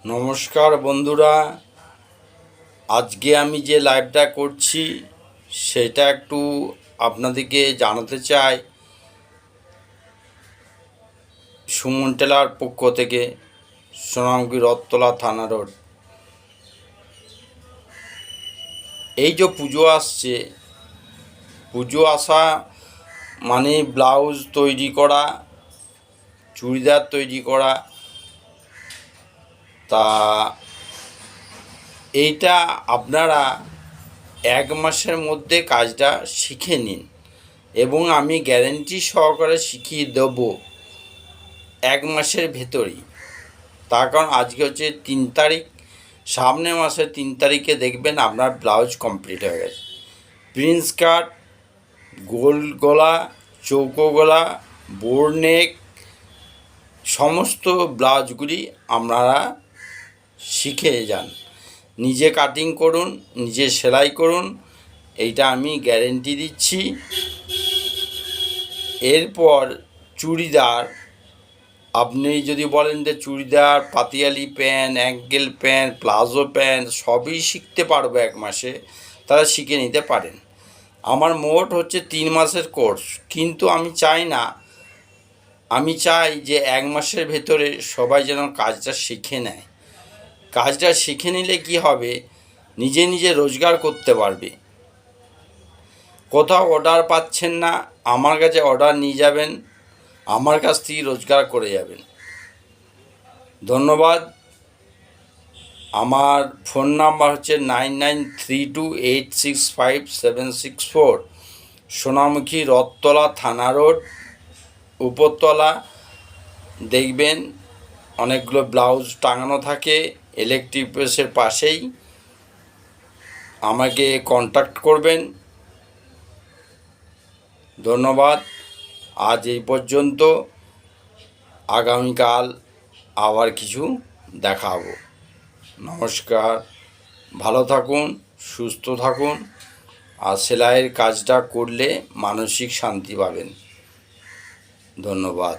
নমস্কার বন্ধুরা, আজকে আমি যে লাইভটা করছি সেটা একটু আপনাদেরকে জানাতে চাই। সুমন টেলার পক্ষ থেকে, সোনামুখী রথতলা থানা রোড। এই যে পুজো আসছে, পুজো আসা মানে ব্লাউজ তৈরি করা, চুড়িদার তৈরি করা, তা এইটা আপনারা 1 মাসের মধ্যে কাজটা শিখে নিন এবং আমি গ্যারেন্টি সহকারে শিখিয়ে দেব 1 মাসের ভেতরেই। তার কারণ আজকে হচ্ছে 3 তারিখ, সামনের মাসের 3 তারিখে দেখবেন আপনার ব্লাউজ কমপ্লিট হয়ে গেছে। প্রিন্স কাট, গোল গলা, চৌকো গলা, বোরনেক সমস্ত ব্লাউজগুলি আপনারা শিখে যান। নিজে কাটিং করুন, নিজে সেলাই করুন, এইটা আমি গ্যারেন্টি দিচ্ছি। এরপর চুড়িদার, আপনি যদি বলেন যে churidar, Patiala pant, ankle pant, palazzo pant সবই শিখতে পারবো 1 মাসে, তারা শিখে নিতে পারেন। আমার মোট হচ্ছে 3 মাসের কোর্স, কিন্তু আমি চাই যে 1 মাসের ভেতরে সবাই যেন কাজটা শিখে নেয়। কাজটা শিখে নিলে কি হবে, নিজে নিজে রোজগার করতে পারবে। কোথাও অর্ডার পাচ্ছেন না, আমার কাছে অর্ডার নিয়ে যাবেন, আমার কাছ থেকে রোজগার করে যাবেন। ধন্যবাদ। আমার ফোন নাম্বার হচ্ছে 9932865764। সোনামুখী রথতলা থানা রোড, উপরতলা। দেখবেন অনেকগুলো ব্লাউজ টাঙানো থাকে ইলেকট্রিক প্রেসের পাশেই। আমাকে কন্ট্যাক্ট করবেন। ধন্যবাদ। আজ এই পর্যন্ত। আগামীকাল আবার কিছু দেখাবো। নমস্কার, ভালো থাকুন, সুস্থ থাকুন। আর সেলাইয়ের কাজটা করলে মানসিক শান্তি পাবেন। ধন্যবাদ।